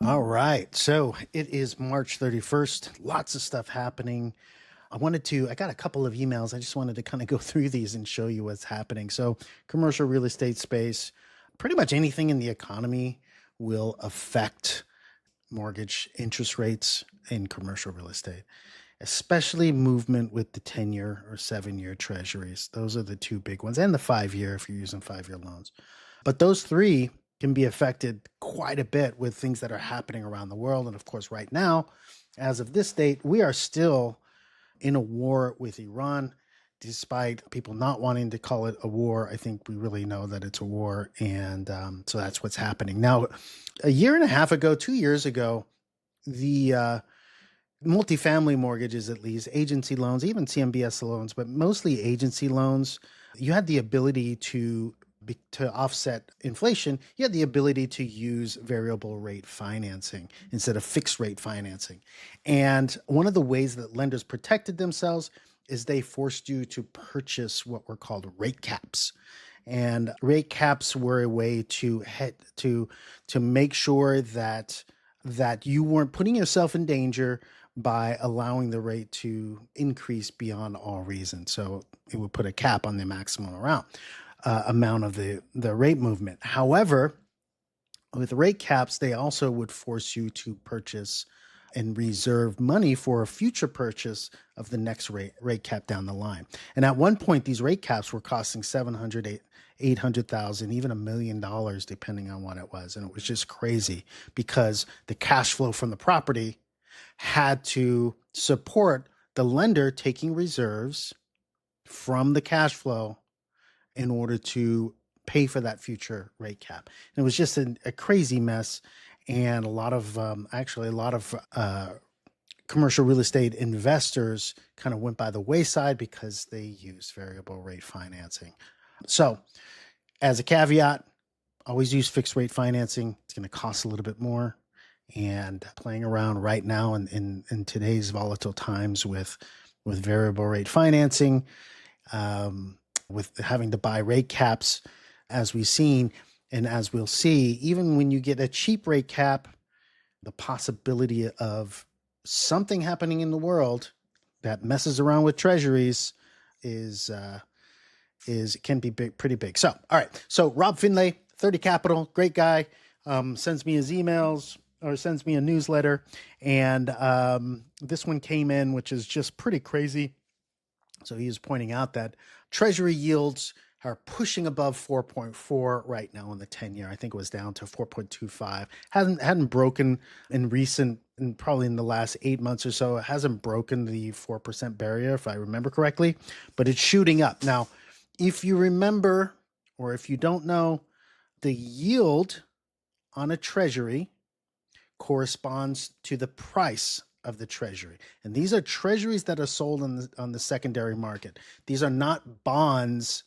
All right. So it is March 31st. Lots of stuff happening. I got a couple of emails. I just wanted to kind of go through these and show you what's happening. So, commercial real estate space, pretty much anything in the economy will affect mortgage interest rates in commercial real estate, especially movement with the 10-year or 7-year treasuries. Those are the two big ones, and the 5-year if you're using 5-year loans. But those three can be affected quite a bit with things that are happening around the world. And of course, right now, as of this date, we are still in a war with Iran. Despite people not wanting to call it a war, I think we really know that it's a war. And so that's what's happening. Now, a year and a half ago, 2 years ago, the multifamily mortgages, at least agency loans, even CMBS loans, but mostly agency loans, you had the ability to offset inflation. You had the ability to use variable rate financing instead of fixed rate financing. And one of the ways that lenders protected themselves is they forced you to purchase what were called rate caps. And rate caps were a way to make sure that you weren't putting yourself in danger by allowing the rate to increase beyond all reason. So it would put a cap on the maximum amount of the rate movement. However, with rate caps, they also would force you to purchase and reserve money for a future purchase of the next rate cap down the line. And at one point, these rate caps were costing $700,000, $800,000, even $1 million, depending on what it was. And it was just crazy because the cash flow from the property had to support the lender taking reserves from the cash flow in order to pay for that future rate cap. And it was just a crazy mess. And a lot of commercial real estate investors kind of went by the wayside because they used variable rate financing. So as a caveat, always use fixed rate financing. It's going to cost a little bit more. And playing around right now in today's volatile times with variable rate financing, with having to buy rate caps, as we've seen, and as we'll see, even when you get a cheap rate cap, the possibility of something happening in the world that messes around with treasuries can be pretty big. So, all right. So Rob Finlay, 30 Capital, great guy, sends me his emails or sends me a newsletter, and this one came in, which is just pretty crazy. So he is pointing out that treasury yields are pushing above 4.4 right now in the 10-year. I think it was down to 4.25. Hadn't broken in probably in the last 8 months or so. It hasn't broken the 4% barrier, if I remember correctly, but it's shooting up. Now, if you remember, or if you don't know, the yield on a treasury corresponds to the price of the treasury. And these are treasuries that are sold on the secondary market. These are not bonds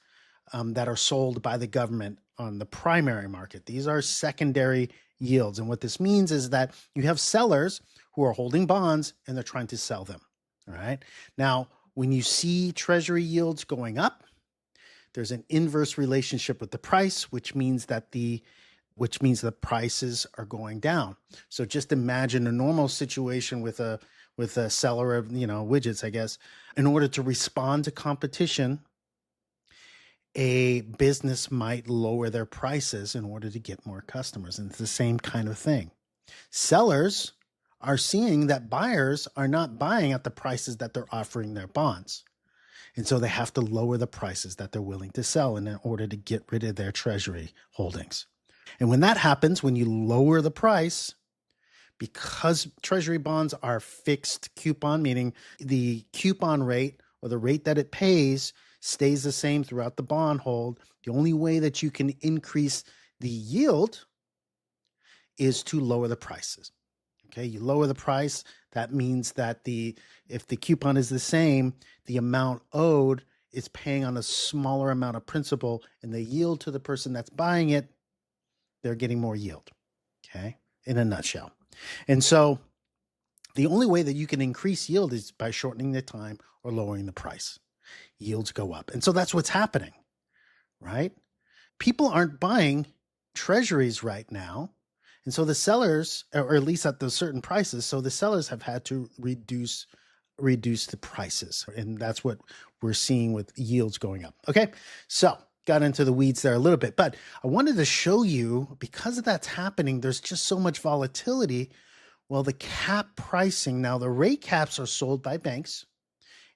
that are sold by the government on the primary market. These are secondary yields. And what this means is that you have sellers who are holding bonds and they're trying to sell them. All right. Now, when you see treasury yields going up, there's an inverse relationship with the price, which means the prices are going down. So just imagine a normal situation with a seller of widgets, I guess. In order to respond to competition, a business might lower their prices in order to get more customers. And it's the same kind of thing. Sellers are seeing that buyers are not buying at the prices that they're offering their bonds. And so they have to lower the prices that they're willing to sell in order to get rid of their treasury holdings. And when that happens, when you lower the price, because treasury bonds are fixed coupon, meaning the coupon rate or the rate that it pays stays the same throughout the bond hold, the only way that you can increase the yield is to lower the prices. Okay, you lower the price. That means that if the coupon is the same, the amount owed is paying on a smaller amount of principal, and the yield to the person that's buying it, they're getting more yield. Okay, in a nutshell. And so the only way that you can increase yield is by shortening the time or lowering the price. Yields go up. And so that's what's happening, right? People aren't buying treasuries right now. And so the sellers, or at least at those certain prices, so the sellers have had to reduce the prices. And that's what we're seeing with yields going up. Okay. So got into the weeds there a little bit, but I wanted to show you, because of that's happening, there's just so much volatility. Well, the cap pricing, now the rate caps are sold by banks,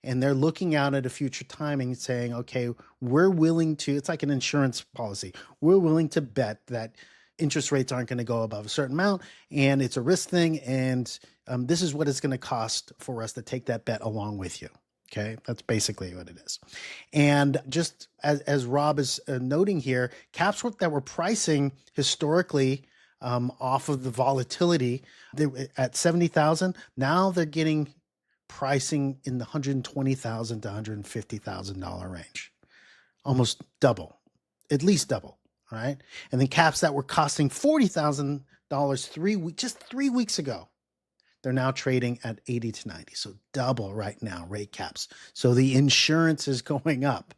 and they're looking out at a future timing and saying, okay, we're willing to, it's like an insurance policy. We're willing to bet that interest rates aren't going to go above a certain amount, and it's a risk thing. And this is what it's going to cost for us to take that bet along with you. Okay, that's basically what it is. And just as Rob is noting here, caps that were pricing historically off of the volatility, they were at 70,000. Now they're getting pricing in the $120,000 to $150,000 range, almost double, at least double. All right, and then caps that were costing $40,000 just 3 weeks ago, they're now trading at 80 to 90. So double right now, rate caps. So the insurance is going up.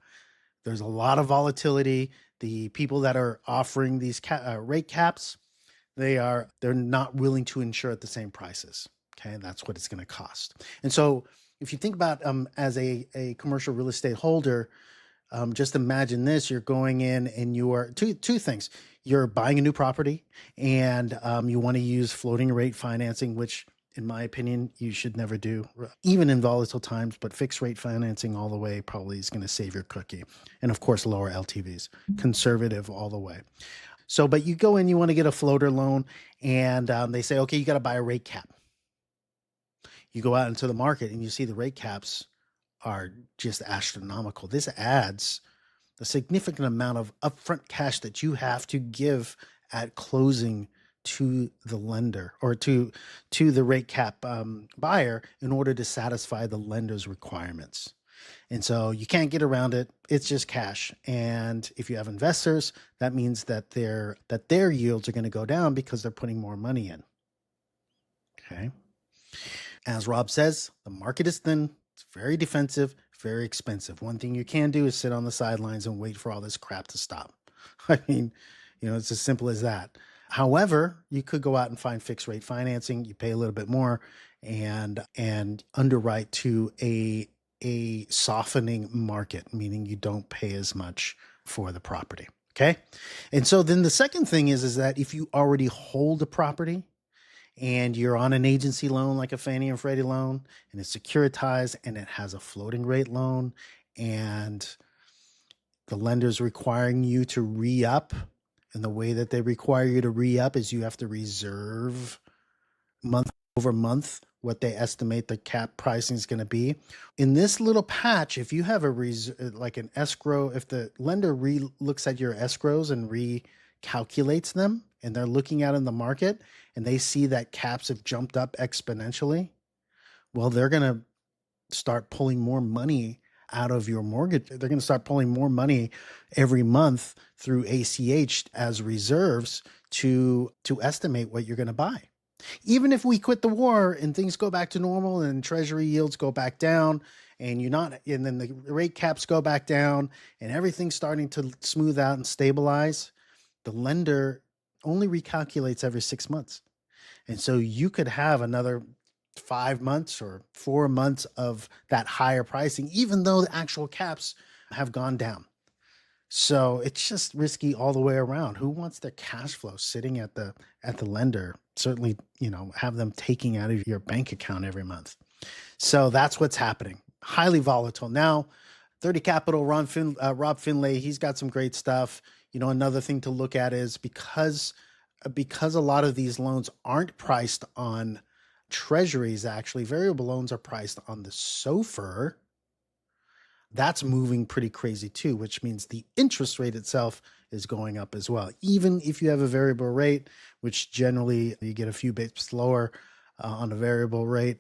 There's a lot of volatility. The people that are offering these rate caps, they're not willing to insure at the same prices. Okay, that's what it's going to cost. And so if you think about as a commercial real estate holder, just imagine this: you're going in and you are two things. You're buying a new property, and you want to use floating rate financing, which in my opinion, you should never do, even in volatile times, but fixed rate financing all the way probably is going to save your cookie. And of course, lower LTVs, conservative all the way. So, but you go in, you want to get a floater loan, and they say, okay, you got to buy a rate cap. You go out into the market and you see the rate caps are just astronomical. This adds a significant amount of upfront cash that you have to give at closing to the lender, or to the rate cap buyer, in order to satisfy the lender's requirements. And so you can't get around it. It's just cash. And if you have investors, that means that their yields are going to go down because they're putting more money in. Okay. As Rob says, the market is thin. It's very defensive, very expensive. One thing you can do is sit on the sidelines and wait for all this crap to stop. I mean, it's as simple as that. However, you could go out and find fixed rate financing. You pay a little bit more and underwrite to a softening market, meaning you don't pay as much for the property. Okay. And so then the second thing is that if you already hold a property and you're on an agency loan, like a Fannie and Freddie loan, and it's securitized and it has a floating rate loan, and the lender's requiring you to re-up, and the way that they require you to re-up is you have to reserve month over month what they estimate the cap pricing is going to be. In this little patch, if you have like an escrow, if the lender looks at your escrows and recalculates them, and they're looking at in the market and they see that caps have jumped up exponentially, well, they're going to start pulling more money out of your mortgage. They're going to start pulling more money every month through ACH as reserves to estimate what you're going to buy. Even if we quit the war and things go back to normal and treasury yields go back down, and then the rate caps go back down and everything's starting to smooth out and stabilize, the lender only recalculates every 6 months. And so you could have another 5 months or 4 months of that higher pricing, even though the actual caps have gone down. So it's just risky all the way around. Who wants their cash flow sitting at the lender? Certainly, have them taking out of your bank account every month. So that's what's happening. Highly volatile. Now, 30 Capital, Rob Finlay, he's got some great stuff. Another thing to look at is because a lot of these loans aren't priced on treasuries, actually, variable loans are priced on the SOFR. That's moving pretty crazy too, which means the interest rate itself is going up as well. Even if you have a variable rate, which generally you get a few bits lower on a variable rate,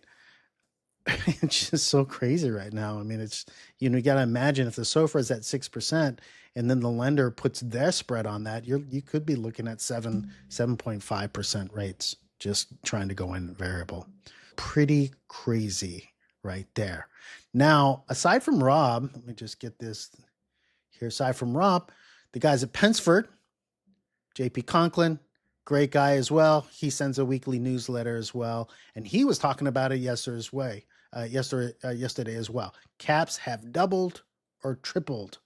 it's just so crazy right now. I mean, it's, you got to imagine if the SOFR is at 6% and then the lender puts their spread on that, you could be looking at 7.5% rates just trying to go in variable. Pretty crazy right there. Now, aside from Rob, let me just get this here. Aside from Rob, the guys at Pensford, JP Conklin, great guy as well. He sends a weekly newsletter as well, and he was talking about it yesterday as well. Caps have doubled or tripled.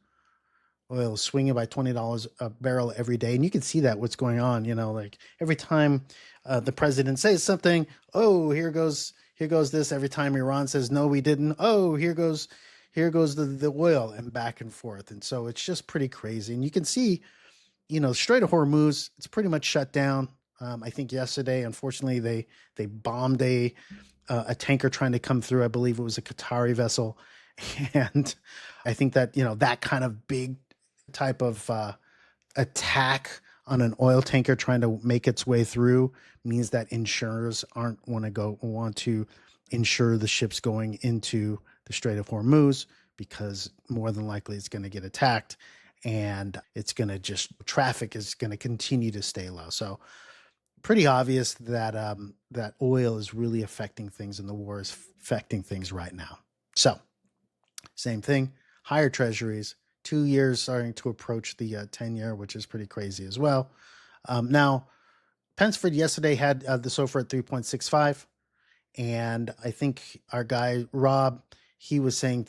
Oil is swinging by $20 a barrel every day, and you can see that what's going on. Like every time the president says something, oh, here goes this. Every time Iran says no, we didn't. Oh, here goes the oil, and back and forth. And so it's just pretty crazy. And you can see, Strait of Hormuz, it's pretty much shut down. I think yesterday, unfortunately, they bombed a tanker trying to come through. I believe it was a Qatari vessel, and I think that that kind of big type of attack on an oil tanker trying to make its way through means that insurers aren't want to insure the ships going into the Strait of Hormuz, because more than likely it's going to get attacked, and it's going to traffic is going to continue to stay low. So pretty obvious that that oil is really affecting things, and the war is affecting things right now. So same thing, higher treasuries, 2 years starting to approach the 10-year, which is pretty crazy as well. Now, Pensford yesterday had the SOFR at 3.65, and I think our guy Rob, he was saying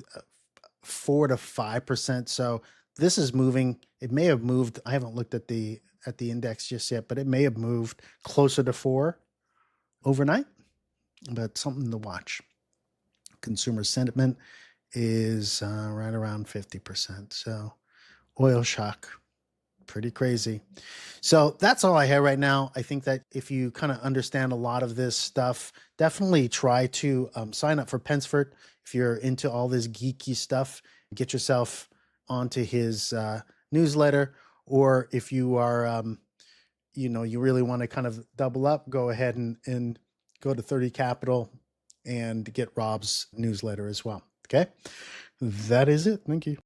4 to 5%. So this is moving. It may have moved. I haven't looked at the index just yet, but it may have moved closer to 4 overnight. But something to watch. Consumer sentiment is right around 50%. So oil shock, pretty crazy. So that's all I have right now. I think that if you kind of understand a lot of this stuff, definitely try to sign up for Pensford. If you're into all this geeky stuff, get yourself onto his newsletter. Or if you are, you really want to kind of double up, go ahead and go to 30 Capital and get Rob's newsletter as well. Okay, that is it. Thank you.